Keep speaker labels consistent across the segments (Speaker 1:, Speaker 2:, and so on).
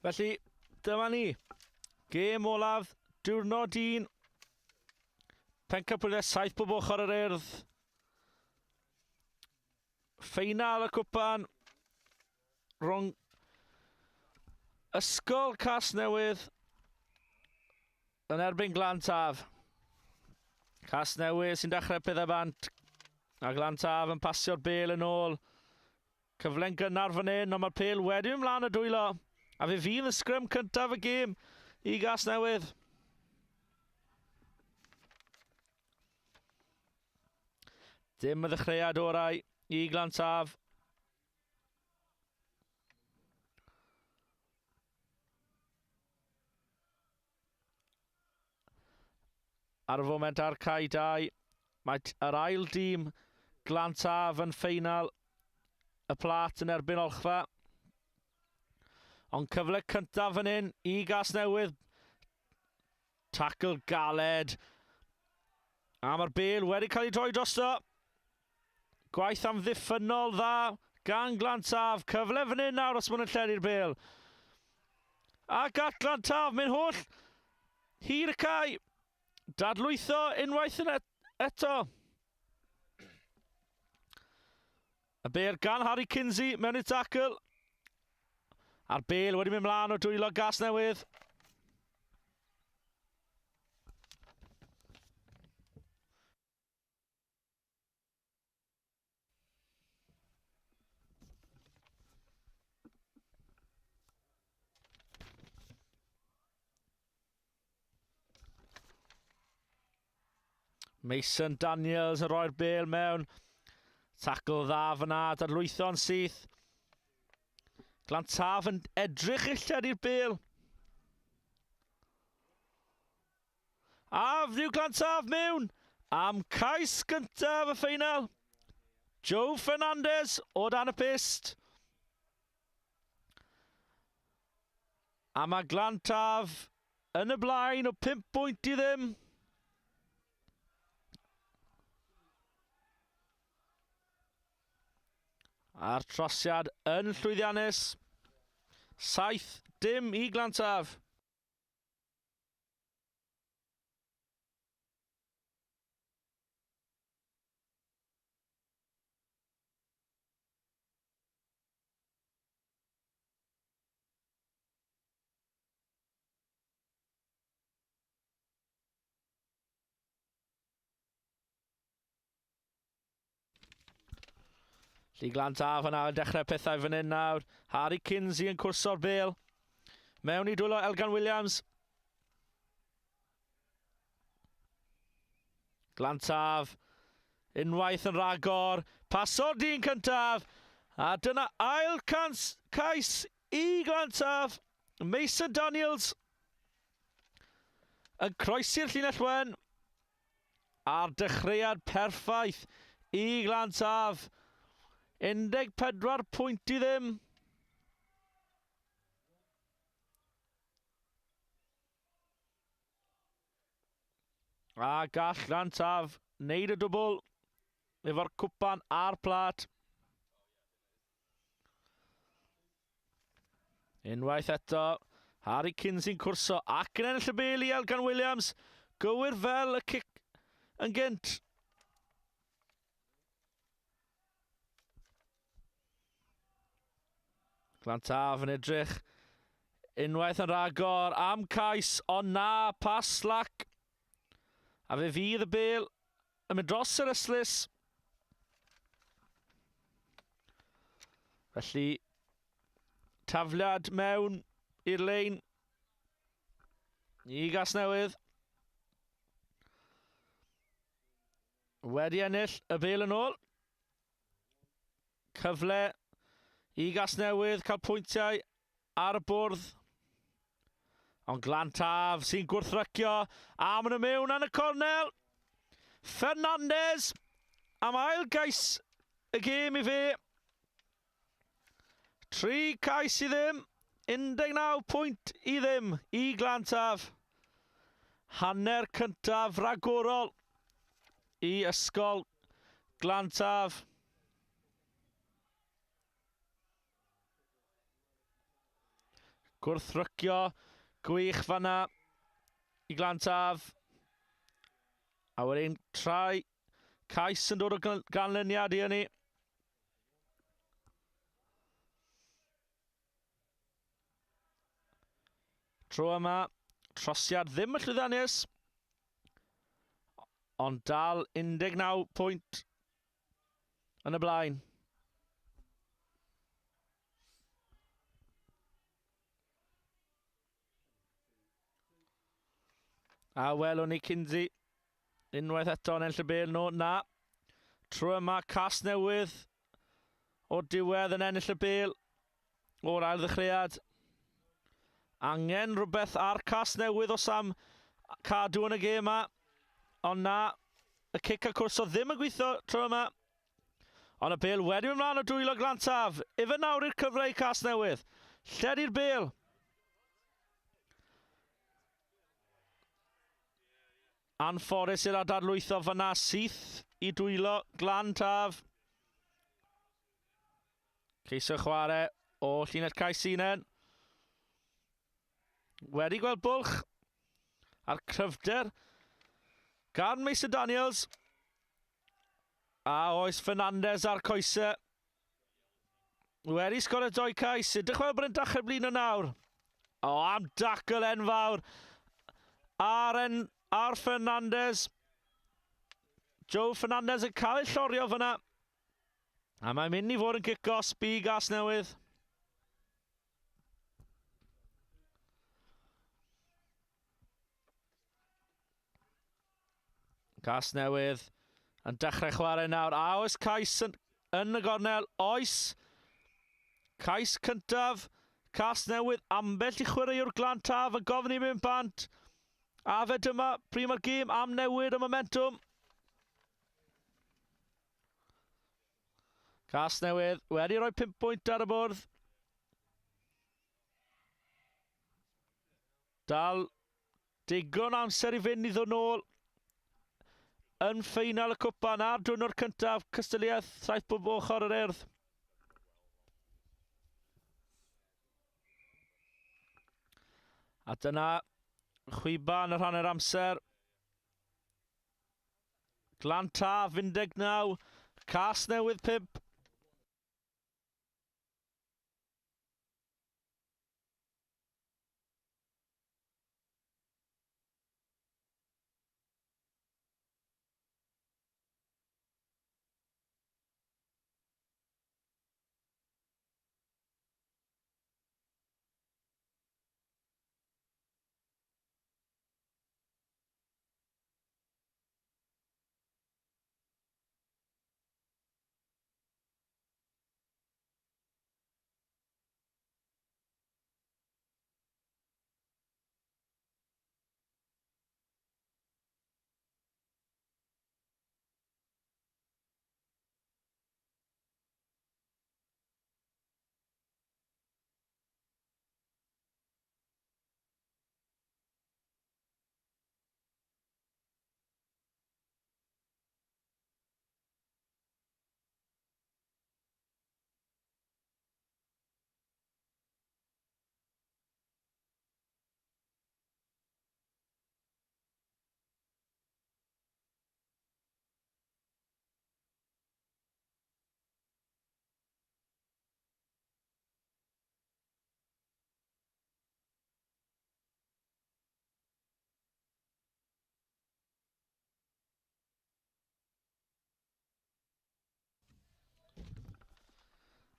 Speaker 1: Felly, dyma ni. Gêm olaf, diwrnod 1. Pencampwriaeth 7 bob ochr yr Urdd. Ffeinal y cwpan rhwng Ysgol Casnewydd yn erbyn Glantaf. Casnewydd sy'n dechrau pethau bant. A Glantaf yn pasio'r bêl yn ôl. Cyfle'n gynnar fan hyn, ond mae'r pêl wedi ymlaen y dwylo. A fe fydd y sgrym cyntaf y gêm i Casnewydd. Dim y ddechreuad orau i Glantaf. Ar y foment ar cae 2, mae yr ail dîm Glantaf yn ffeinal y plat yn erbyn Olchfa. Ond cyfle cyntaf fan hyn i Casnewydd. Tacl galed. A mae'r bêl wedi cael ei droi drosto. Gwaith amddiffynol dda gan Glantaf. Cyfle fan hyn nawr os maen nhw'n lledu'r bêl. A gall Glantaf mynd holl hir y cae. Dadlwytho unwaith yn eto. Y bêl gan Harry Kinsey mewn i'r tacl. A'r bêl wedi mynd mlaen o dwylo Casnewydd. Mason Daniels yn rhoi'r bêl mewn. Tacl dda fyna, dadlwytho'n syth. Glantaf yn edrych illad i'r bêl. A fyw Glantaf mewn am cais gyntaf y ffeinal. Joe Fernandez o dan y pist. A mae Glantaf yn y blaen o 5 pwynt i ddim. A'r trosiad yn llwyddiannus. 7-0 i Glantaf. Lly Glantaf yna yn dechrau pethau fan hyn nawr. Harry Kinsey yn cwrso'r bêl. Mewn i dwylo Elgan Williams. Glantaf unwaith yn ragor. Paso'r dyn cyntaf. A dyna ail cais i Glantaf. Mason Daniels yn croesi'r llinell wen. A'r dechreuad perffaith i Glantaf. 14 pwynt i ddim. A gall Glantaf wneud y dwbl efo'r cwpan a'r plat. Unwaith eto, Harry Kinsey'n cwrso ac yn ennill y bêl i Elgan Williams. Gywir fel y cic yn gynt. Glantaf yn edrych unwaith yn ragor am cais, ond na, pas slac. A fe fydd y bêl yn mynd dros yr yslys. Felly, tafliad mewn i'r lein i Casnewydd. Wedi ennill y bêl yn ôl. Cyfle i Casnewydd cael pwyntiau ar y bwrdd. Ond Glantaf sy'n gwrthrycio. A maen nhw mewn yn y cornel. Fernandez am ail gais y gêm i fe. 3 cais i ddim. 19 pwynt i ddim i Glantaf. Hanner cyntaf ragorol i Ysgol Glantaf. Gwrthrycio gwych fanna i Glantaf. A wedyn trai cais yn dod o ganlyniad i hynny. Tro yma, trosiad ddim yn llwyddiannus. Ond dal 19 pwynt yn y blaen. A welwn ni Kinsey unwaith eto yn enll y bêl nhw. Na. Tro yma cas newydd o diwedd yn ennill y bêl o'r ail ddechreuad. Angen rhywbeth ar cas newydd o Sam cadw yn y gêm yma. Ond na, y cic a cwrs o ddim yn gweithio tro yma. Ond y bêl wedi mynd mlaen o dwylo Glantaf. Ife nawr i'r cyfle i cas newydd. Lledi'r bêl. Anffodus i'r adadlwytho fyna syth i dwylo Glantaf. Ceisio chwarae o llinell Caesinen. Wedi gweld bwlch ar cryfder gan Mason Daniels. A oes Fernandez ar coesau. Wedi sgorio 2 cais. Ydych weld bod yn dachau blin o nawr. O, am dacl enfawr. Ar Fernandez. Joe Fernandez yn cael ei llorio fyna. A mae'n mynd i fod yn gico sbi gas newydd. Gas newydd yn dechrau chwarae nawr. A oes cais yn y gornel. Oes. Cais cyntaf. Cas newydd ambell i chwaraewr Glantaf yn gofyn i mynd bant. A fe dyma pryd mae'r gêm am newid y momentum. Cas newydd wedi rhoi 5 pwynt ar y bwrdd. Dal digon amser i fynd i ddod nôl yn ffeinal y cwpa na'r diwrnod cyntaf cystyliaeth saith bob ochr yr urdd. A dyna chwiba yn y rhanner amser. Glantaf 19, cas newydd 5.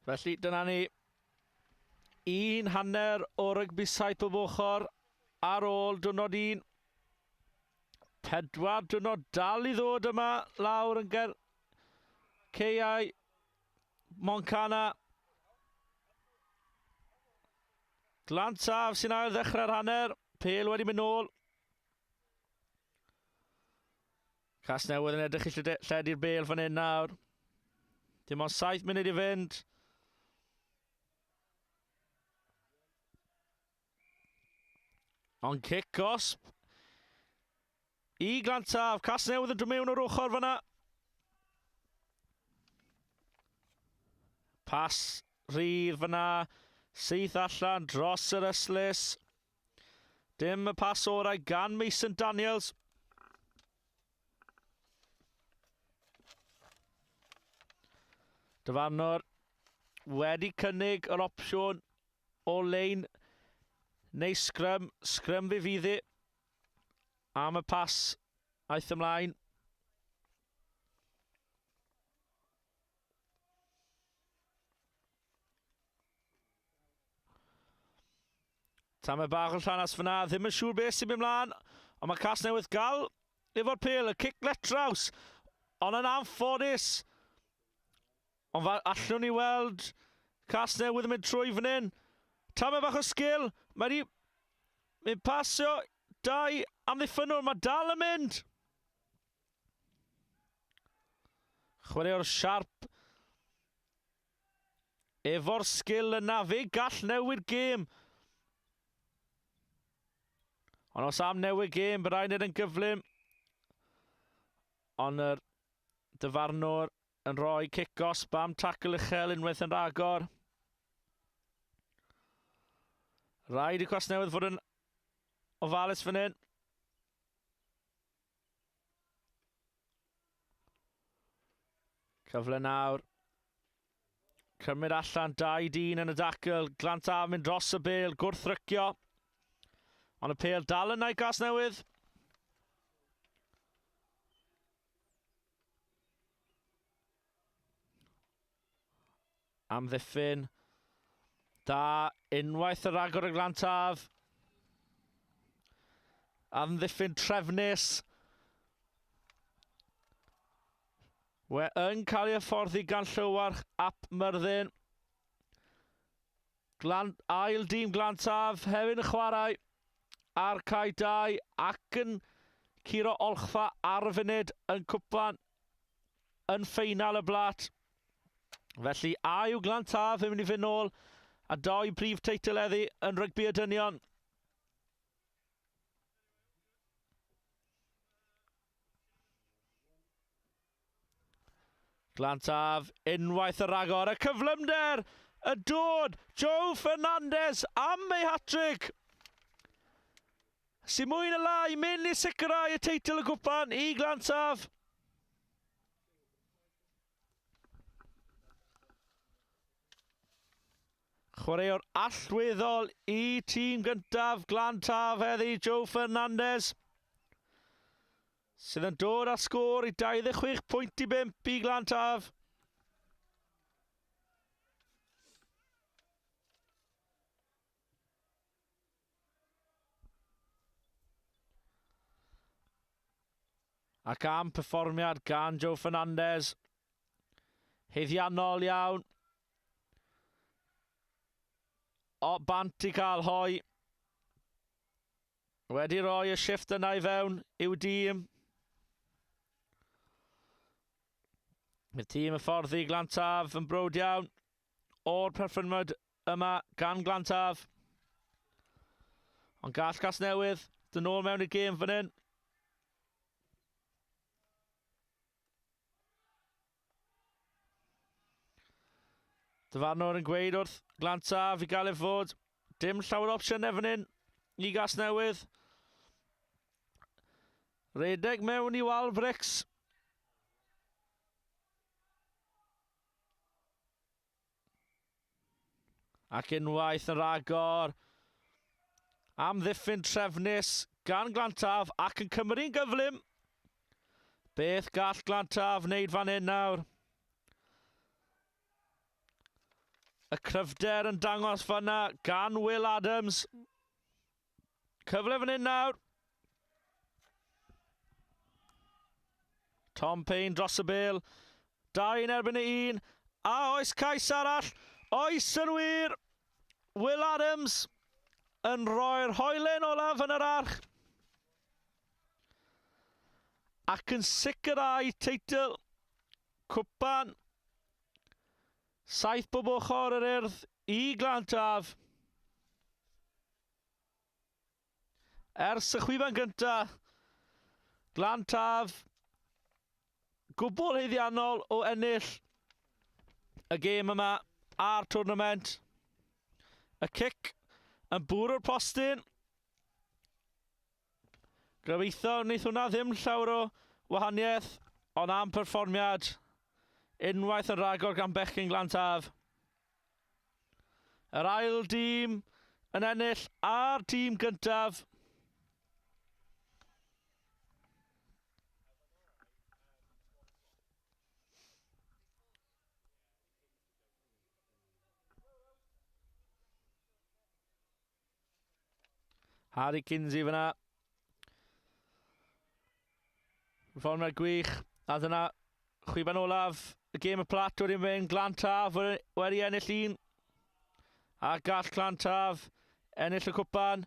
Speaker 1: Felly dyna ni 1 hanner o rygbi saith bob ochr ar ôl diwrnod 1. 4 diwrnod dal i ddod yma lawr yn Ceiau Moncana. Glantaf sy'n ail ddechrau'r hanner. Pêl wedi mynd nôl. Cas newydd yn edrych i lledu'r bêl fan hyn nawr. Dim ond 7 munud i fynd. Ond cic-osp i Glantaf. Cas newydd yn dod mewn o'r ochr fyna. Pas rhydd fyna Syth allan dros yr Yslys. Dim y pas orau gan Mason Daniels. Dyfarnwr wedi cynnig yr opsiwn o lein neu sgrym. Sgrym fe fydd i am y pas aeth ymlaen. Tam y bach yn llanas fyna, ddim yn siŵr beth sy'n mynd mlaen, ond mae cas newydd gal efo'r pêl, y cic let draws, ond yn anffodus. Ond allwn ni weld cas newydd yn mynd trwy fan hyn. Tam y bach o sgil, mae wedi mynd pasio dau amddiffynwr, mae dal yn mynd. Chwaraewr siarp efo'r sgil yna, fe gall newid gêm. Ond os am newid gêm, bydd rhaid yn gyflym. Ond yr dyfarnwr yn rhoi cic-os bam tacl uchel unwaith yn rhagor. Rhaid i cwas newydd fod yn ofalus fan hyn. Cyfle nawr. Cymryd allan 2-1 yn y dacl. Glantaf mynd dros y bêl, gwrthrycio. Ond y pêl dal yna i gas newydd. Amddiffyn. Da, unwaith y ragor y Glantaf. Amddiffyn trefnus. We yn cael ei hyfforddi gan Llywarch ap Myrddin. Ail dîm Glantaf hefyd yn chwarae ar cae 2 ac yn curo olchfa ar y funud yn cwpan yn ffeinal y blat. Felly a yw Glantaf yn mynd i fynd nôl a 2 prif teitl heddi yn rygbi y dynion. Glantaf unwaith y ragor, y cyflymder, y dod, Joe Fernandez am ei hat-trick. Sy'n mwy na lai, mynd i sicrhau y teitl y gwpan i Glantaf. Chwaraewr allweddol i tîm gyntaf Glantaf heddi, Joe Fernandez. Sydd yn dod â sgôr i 26.5 i Glantaf. Ac am perfformiad gan Joe Fernandez. Heiddiannol iawn. O bant i cael hoi. Wedi rhoi y shifft yna i fewn i'w dîm. Mae'r tîm y ffordd i Glantaf yn brwd iawn o'r perfformiad yma gan Glantaf. Ond gall gas newydd dyn nôl mewn i gêm fan hyn. Dyfarnwr yn gweud wrth Glantaf i gael ei fod. Dim llawer opsiynau fan hyn i gas newydd. Redeg mewn i Walbricks. Ac unwaith yn ragor. Amddiffyn trefnus gan Glantaf ac yn cymryd gyflym. Beth gall Glantaf wneud fan hyn nawr? Y cryfder yn dangos fanna gan Will Adams. Cyfle fan hyn nawr. Tom Payne dros y bêl. 2 yn erbyn y 1. A oes cais arall. Oes yn wir. Will Adams yn rhoi'r hoelen olaf yn yr arch. Ac yn sicrhau teitl cwpan 7 bob ochr yr urdd i Glantaf. Ers y chwiban gyntaf, Glantaf gwbl heiddiannol o ennill y gêm yma a'r twrnament. Y cic yn bwrw'r postyn. Gobeithio wneith hwnna ddim llawer o wahaniaeth, ond am perfformiad unwaith yn rhagor gan Bechgyn Glantaf. Yr ail dîm yn ennill a'r dîm gyntaf. Harry Kinsey fyna. Perfformiad gwych. A dyna chwiban olaf y gêm y plat wedi mynd. Glantaf wedi ennill un. A gall Glantaf ennill y cwpan.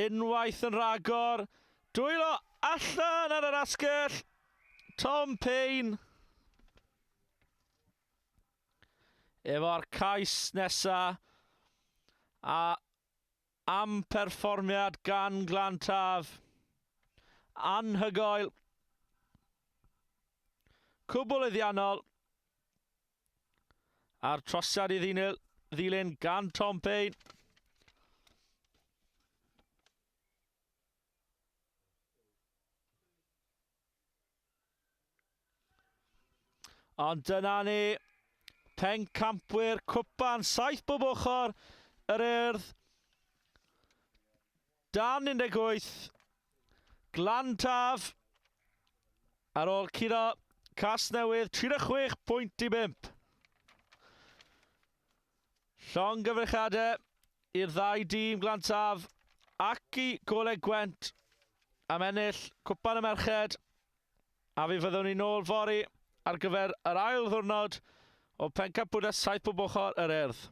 Speaker 1: Unwaith yn rhagor. Dwylo allan ar yr asgell. Tom Payne. Efo'r cais nesa. A am perfformiad gan Glantaf. Anhygoel. Cwbl iddiannol. A'r trosiad i ddilyn gan Tom Payne. Ond dyna ni. Pencampwyr cwpan 7 bob ochr yr Urdd. Dan 18. Glantaf ar ôl curo cas newydd 36.5. Llongyfrachadau i'r ddau dîm Glantaf ac i Goleg Gwent am ennill cwpan y merched. A fi fyddwn ni nôl fory ar gyfer yr ail ddiwrnod o pencampwriaeth 7 bob ochr yr Urdd.